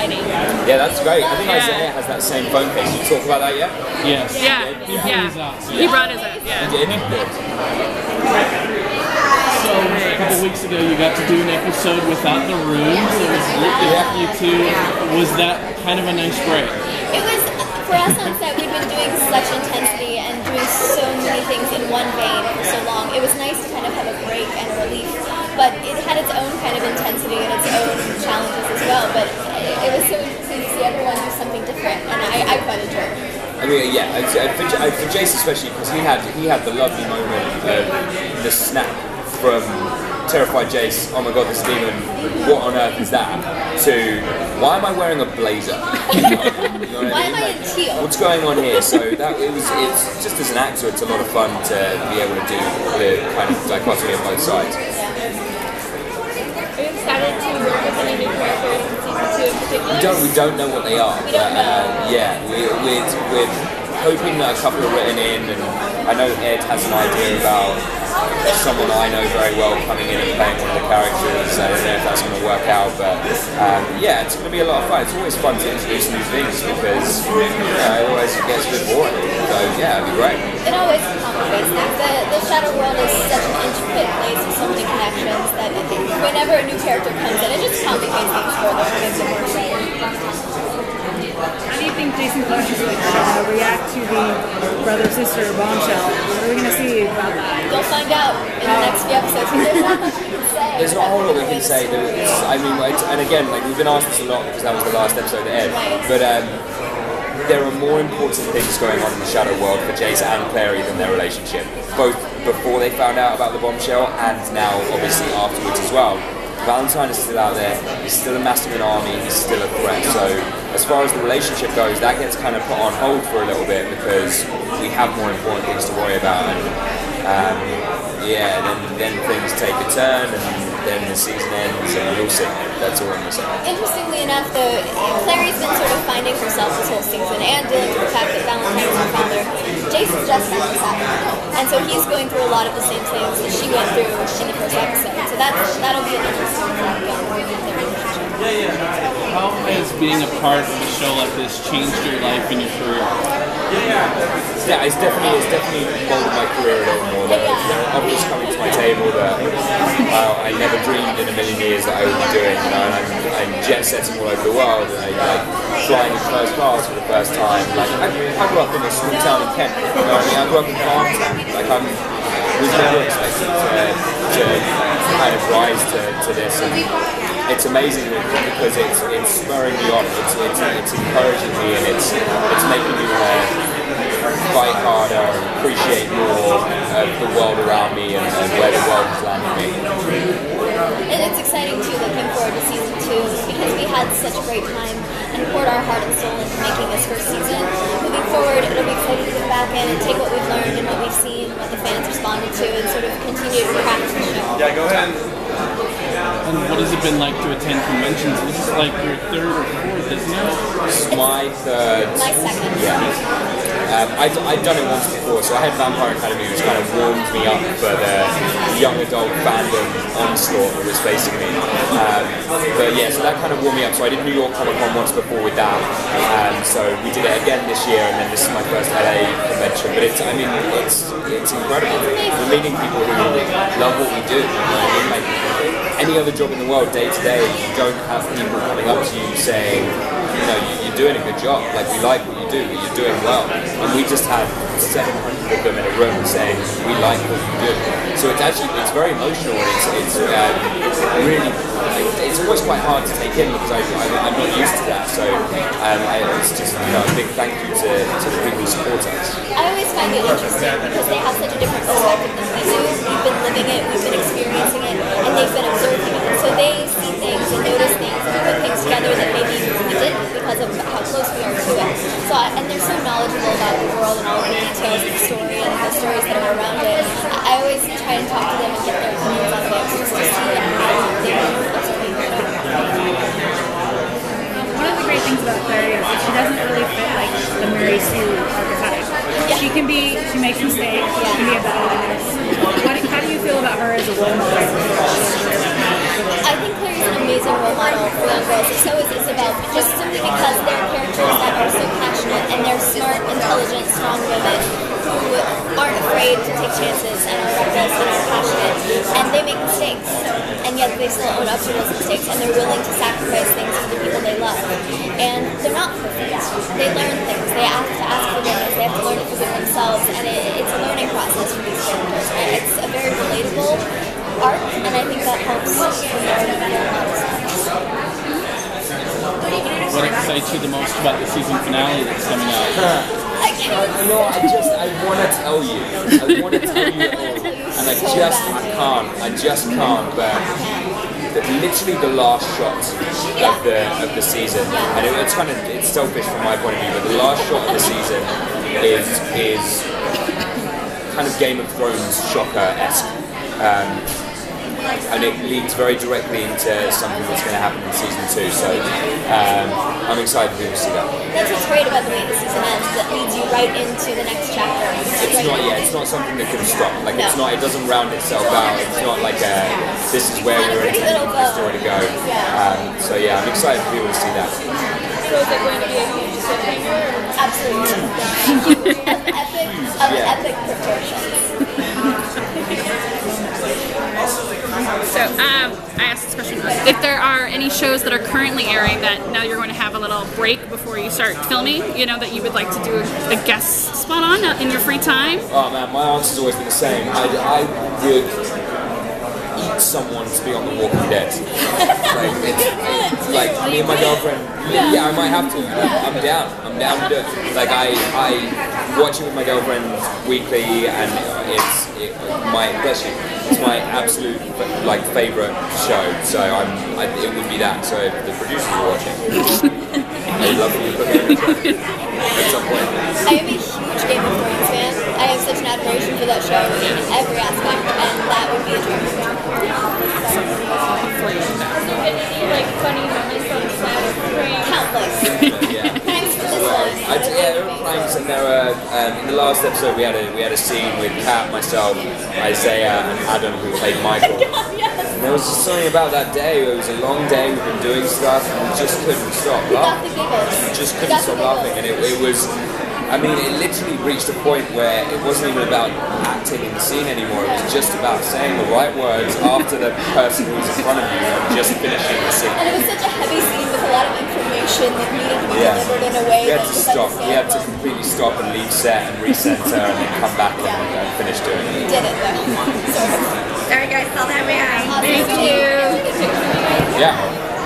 lighting. Yeah, that's great. I think Isaiah has that same phone case. Did you talk about that yet? Yes. He brought his up. Yeah. He did. Good. So a couple weeks ago, you got to do an episode without the rooms. It was you two. Was that kind of a nice break? It was, for us on set, we'd been doing such intensity and doing so many things in one vein for so long. It was nice to kind of have a break and a relief, but it had its own kind of intensity and its own challenges as well. But it was so interesting to see everyone do something different, and I quite enjoyed it. I mean, yeah, for Jace especially, because he had the lovely moment of the snap from terrified Jace, oh my god, this demon, what on earth is that, to why am I wearing a blazer? You know what Why am I in teal? What's going on here? So that it's just as an actor, it's a lot of fun to be able to do the kind of dichotomy on both sides. Are you excited to work with any new characters in season 2 in particular? We don't know what they are. We don't know. Yeah, we're hoping that a couple are written in, and I know Ed has an idea about someone I know very well coming in and playing one of the characters. I don't know if that's going to work out, but yeah, it's going to be a lot of fun. It's always fun to introduce new things because otherwise it gets a bit boring. So yeah, it'd be great. It always complicates things. The Shadow World is such an intricate place with so many connections that whenever a new character comes in, it just complicates things further and makes it more exciting. How do you think Jason Clarke is going to react to the brother-sister bombshell? What are we going to see about that? You'll find out in the next few episodes. There's not much we can say. There's not a whole lot we can say. I mean, and again, like we've been asked this a lot because that was the last episode of Ed. But there are more important things going on in the Shadow World for Jace and Clary than their relationship, both before they found out about the bombshell and now, obviously, afterwards as well. Valentine is still out there, he's still amassing an army, he's still a threat, so as far as the relationship goes, that gets kind of put on hold for a little bit because we have more important things to worry about, and then things take a turn, and then the season ends, and you'll see. That's all I'm going to say. Interestingly enough, though, Clary's been sort of finding herself this whole season and dealing with the fact that Valentine is her father. Jason's just found this out, and so he's going through a lot of the same things that she went through in the first episode. So that'll be an interesting thing going forward with their relationship. How has being a part of a show like this changed your life and your career? Yeah, it's definitely molded my career a little more. There are offers coming to my table that I never dreamed in a million years that I would be doing. You know, and I'm jet setting all over the world, and I'm flying in first class for the first time. Like I grew up in a small town in Kent. You know what I mean? I grew up in Farmtown. Like was never expected to kind of rise to this, and it's amazing because it's spurring me on. It's encouraging me, and it's making me fight harder and appreciate more of the world around me and where the world is landing me. And it's exciting too, looking forward to season 2 because we had such a great time and poured our heart and soul into making this first season. Moving forward, it'll be exciting to go back in and take what we've learned and what we've seen, what the fans responded to, and sort of continue to craft the show. Yeah, go ahead. And what has it been like to attend conventions? This is like your third or fourth, isn't it? It's my third. My second. Yeah. I'd done it once before, so I had Vampire Academy, which kind of warmed me up for the young adult fandom onslaught that was facing me. But yeah, so that kind of warmed me up. So I did New York Comic Con once before with that. So we did it again this year, and then this is my first LA convention. But it's incredible. We're meeting people who love what we do. You know what I mean? Like any other job in the world, day to day, you don't have people coming up to you saying, you know, you're doing a good job. Like we like what you do, but you're doing well. And we just had 700 of them in a room saying we like what you do. So it's very emotional, and it's really, it's almost quite hard to take in because I'm not used to that. So it's just a big thank you to the people who support us. I always find it interesting because they have such a different perspective than we do. We've been living it, we've been experiencing it, and they've been observing it. And so they see things and notice things and put things together that maybe we didn't because of how close we are to it. So and they're so knowledgeable about the world and all of the details of the story and the stories that are around it. I always try and talk to them and get their opinions on things just to see how they observe it. One of the great things about Clary is that she doesn't really fit like the Mary Sue archetype. Yeah. She makes mistakes, she can be a bad witness. How do you feel about her as a role model? I think Clary's an amazing amazing role model for young girls. So is Isabel, just simply because they're characters that are so passionate and they're smart, intelligent, strong women who aren't afraid to take chances and are reckless and are passionate, and they make mistakes, and yet they still own up to those mistakes, and they're willing to sacrifice things for the people they love. And they're not perfect. They learn things. They have to ask forgiveness. They have to learn to forgive themselves, and it's a learning process for these characters. And it's a very relatable arc, and I think that helps promote role model status. What excites you the most about the season finale that's coming out? I can't. I want to tell you. I want to tell you it all. And I just can't, but literally the last shot of the season, and it's selfish from my point of view, but the last shot of the season is kind of Game of Thrones shocker-esque. And it leads very directly into something that's going to happen in season 2. So I'm excited to see that. That's what's great about the way the season ends. That leads you right into the next chapter. It's not something that can stop. Like no. It doesn't round itself out. It's not like this is where we're intending the story to go. So yeah, I'm excited to be able to see that. So is it going to be a huge cliffhanger? Absolutely. Epic proportions. So, I asked this question. If there are any shows that are currently airing that now you're going to have a little break before you start filming, that you would like to do a guest spot on in your free time? Oh man, my answer's always been the same. I would eat someone to be on The Walking Dead. Like me and my girlfriend. Yeah, I might have to. I'm down. I'm down to do it. Like I watch it with my girlfriend weekly, and it's my absolute favorite show. So it would be that. So if the producers are watching, I'd love you to put me on the show at some point. I am a huge Game of Thrones fan. I have such an admiration for that show in every aspect, and that would be a dream. Funny moments on set? Countless. Thanks for this one. There were pranks, and there were in the last episode we had a scene with Kat, myself, Isaiah, and Adam, who played Michael. And there was just something about that day. It was a long day. We've been doing stuff, and we just couldn't stop laughing. We just couldn't stop laughing, and it was. I mean, it literally reached a point where it wasn't even about acting in the scene anymore. It was just about saying the right words after the person who was in front of you and just finishing the scene. And it was such a heavy scene with a lot of information that needed to be delivered in a way that was understandable. We had to completely stop and leave set and recenter and then come back and finish doing it. We did it though. Alright guys, tell them we are. Thank you. Yeah.